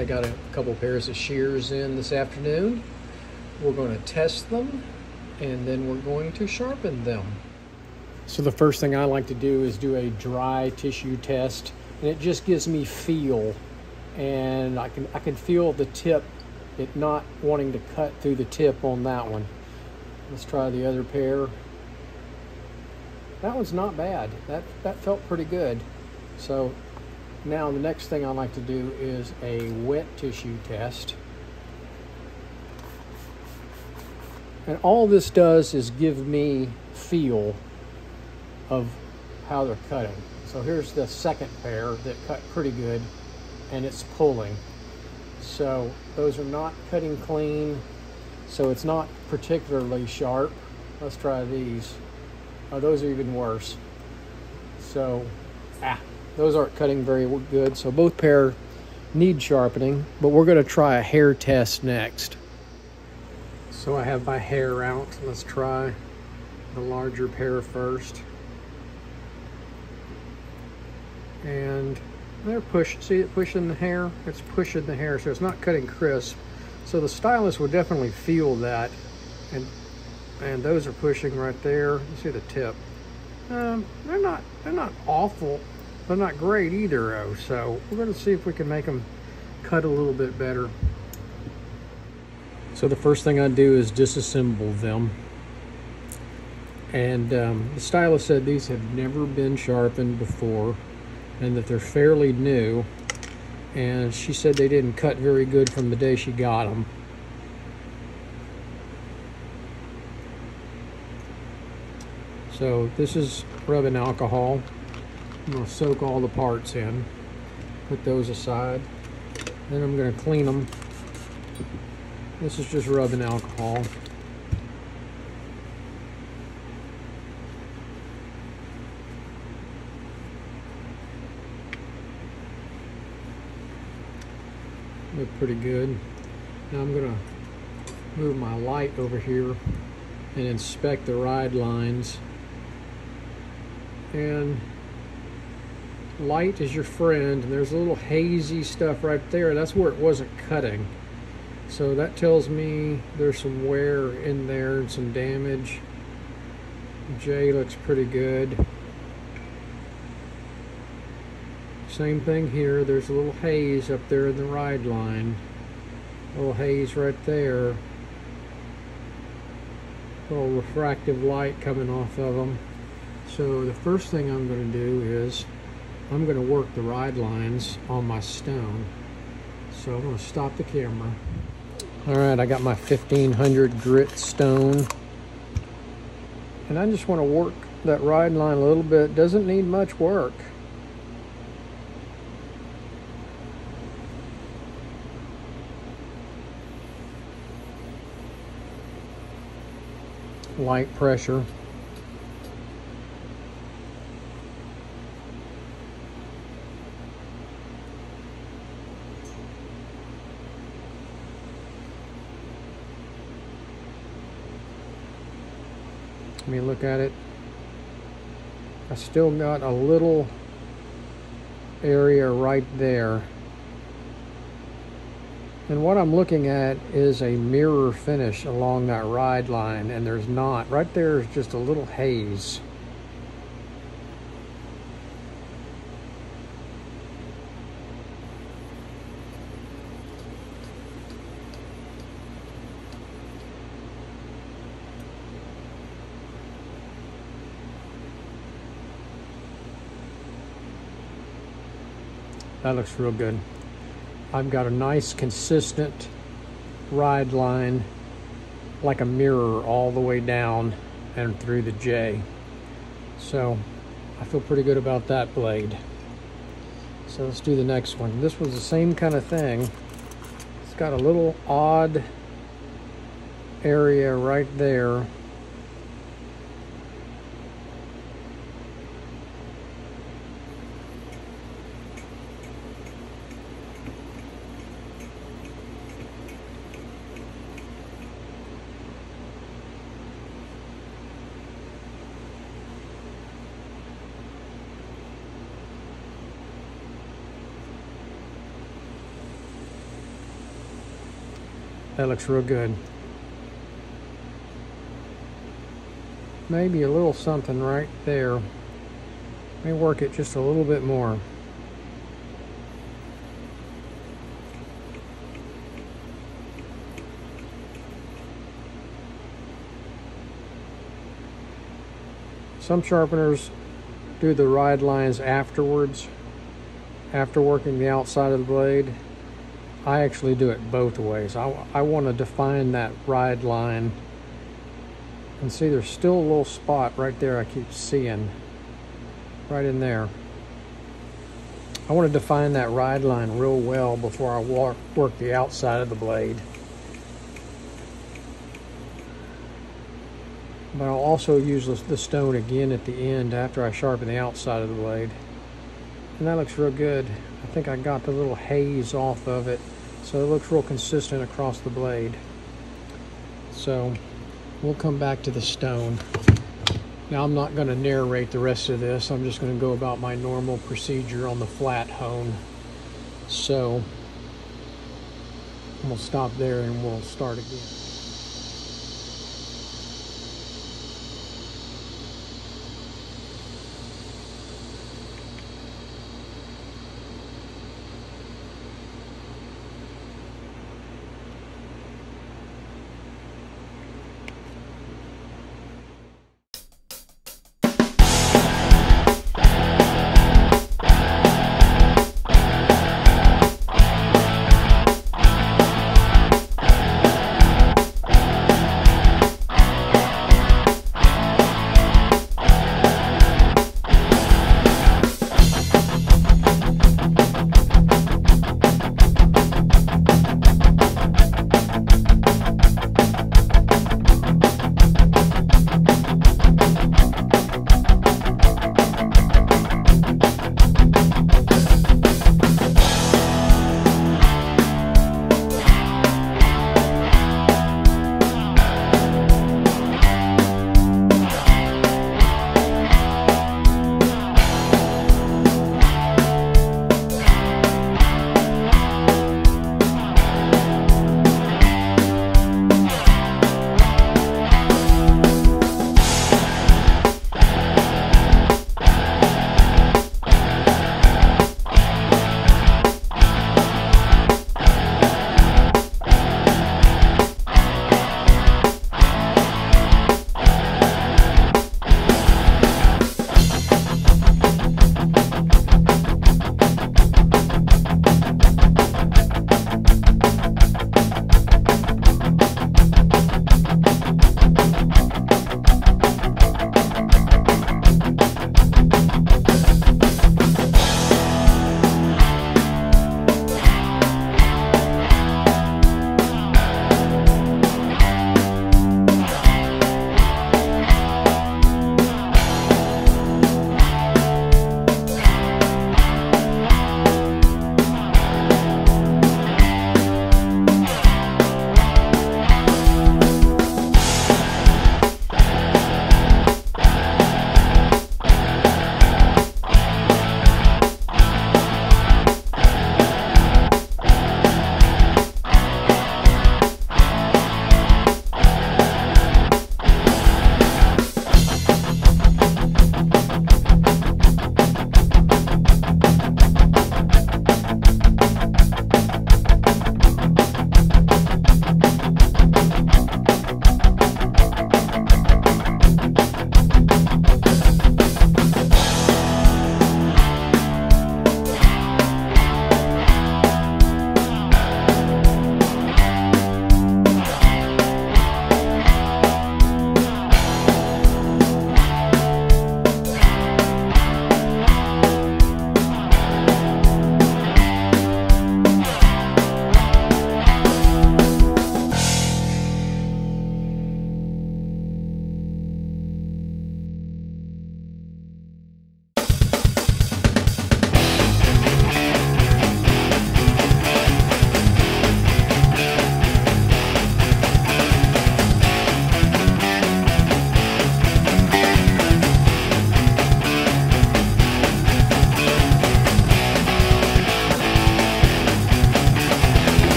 I got a couple pairs of shears in this afternoon. We're going to test them and then we're going to sharpen them. So the first thing I like to do is do a dry tissue test, and it just gives me feel, and I can feel the tip, it not wanting to cut through the tip on that one. Let's try the other pair. That one's not bad. That felt pretty good. So now the next thing I like to do is a wet tissue test. And all this does is give me feel of how they're cutting. So here's the second pair that cut pretty good, and it's pulling. So those are not cutting clean, so it's not particularly sharp. Let's try these. Oh, those are even worse. So, those aren't cutting very good. So both pair need sharpening, but we're going to try a hair test next. So I have my hair out. Let's try the larger pair first. And they're pushing. See it pushing the hair? It's pushing the hair, so it's not cutting crisp. So the stylist would definitely feel that. And those are pushing right there. You see the tip. They're not awful. They're not great either, though. So we're going to see if we can make them cut a little bit better. So the first thing I do is disassemble them. And the stylist said these have never been sharpened before, and that they're fairly new. And she said they didn't cut very good from the day she got them. So this is rubbing alcohol. I'm going to soak all the parts in, put those aside. Then I'm going to clean them. This is just rubbing alcohol. Look pretty good. Now I'm going to move my light over here and inspect the ride lines. And light is your friend, and there's a little hazy stuff right there. That's where it wasn't cutting. So that tells me there's some wear in there and some damage. J looks pretty good. Same thing here. There's a little haze up there in the ride line. A little haze right there. A little refractive light coming off of them. So the first thing I'm going to do is I'm going to work the ride lines on my stone. So I'm going to stop the camera. Alright, I got my 1500 grit stone. And I just want to work that ride line a little bit. Doesn't need much work. Light pressure. Let me look at it. I still got a little area right there. And what I'm looking at is a mirror finish along that ride line, and there's not. Right there is just a little haze. That looks real good. I've got a nice consistent ride line, like a mirror all the way down and through the J. So I feel pretty good about that blade. So let's do the next one. This was the same kind of thing. It's got a little odd area right there. That looks real good. Maybe a little something right there. Let me work it just a little bit more. Some sharpeners do the ride lines afterwards, after working the outside of the blade. I actually do it both ways. I want to define that ride line. And see, there's still a little spot right there I keep seeing, right in there. I want to define that ride line real well before I work the outside of the blade. But I'll also use the stone again at the end after I sharpen the outside of the blade. And that looks real good. I think I got the little haze off of it, so it looks real consistent across the blade. So we'll come back to the stone. Now I'm not going to narrate the rest of this. I'm just going to go about my normal procedure on the flat hone. So we'll stop there and we'll start again.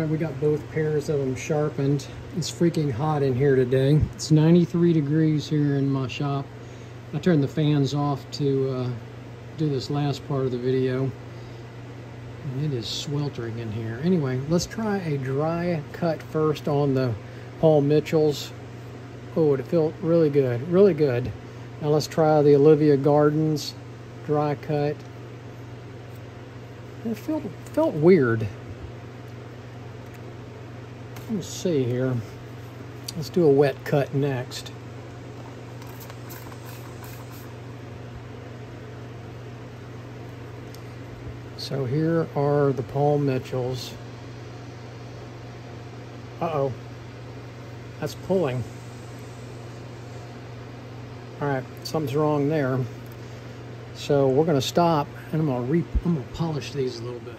right, we got both pairs of them sharpened. It's freaking hot in here today. It's 93 degrees here in my shop. I turned the fans off to do this last part of the video. And it is sweltering in here. Anyway, let's try a dry cut first on the Paul Mitchells. Oh, it felt really good, really good. Now let's try the Olivia Gardens dry cut. It felt weird. Let's see here. Let's do a wet cut next. So here are the Paul Mitchells. Uh-oh. That's pulling. All right, something's wrong there. So we're gonna stop and I'm gonna polish these a little bit.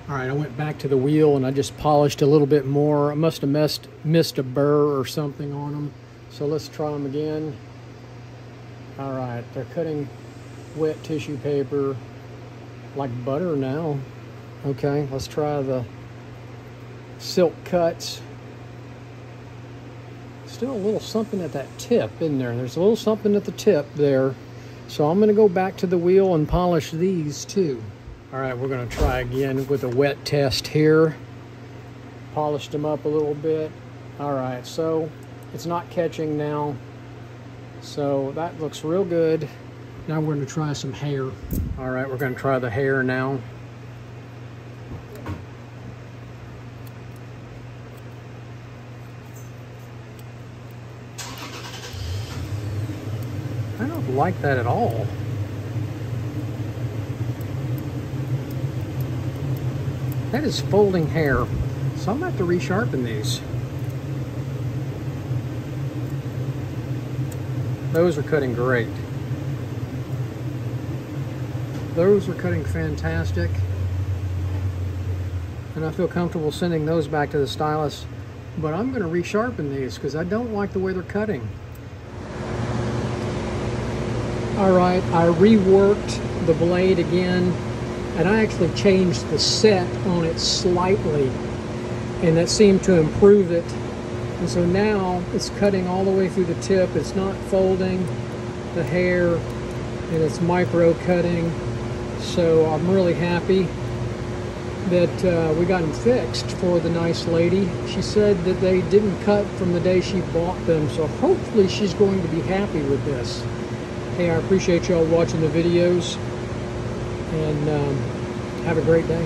All right, I went back to the wheel and I just polished a little bit more. I must have missed a burr or something on them. So let's try them again. All right, they're cutting wet tissue paper like butter now. Okay, let's try the silk cuts. Still a little something at that tip, isn't there? There's a little something at the tip there. So I'm gonna go back to the wheel and polish these too. All right, we're gonna try again with a wet test here. Polished them up a little bit. All right, so it's not catching now. So that looks real good. Now we're gonna try some hair. All right, we're gonna try the hair now. I don't like that at all. That is folding hair. So I'm gonna have to resharpen these. Those are cutting great. Those are cutting fantastic. And I feel comfortable sending those back to the stylist. But I'm gonna resharpen these because I don't like the way they're cutting. All right, I reworked the blade again, and I actually changed the set on it slightly, and that seemed to improve it. And so now it's cutting all the way through the tip. It's not folding the hair, and it's micro cutting. So I'm really happy that we got them fixed for the nice lady. She said that they didn't cut from the day she bought them, so hopefully she's going to be happy with this. Hey, I appreciate y'all watching the videos, and have a great day.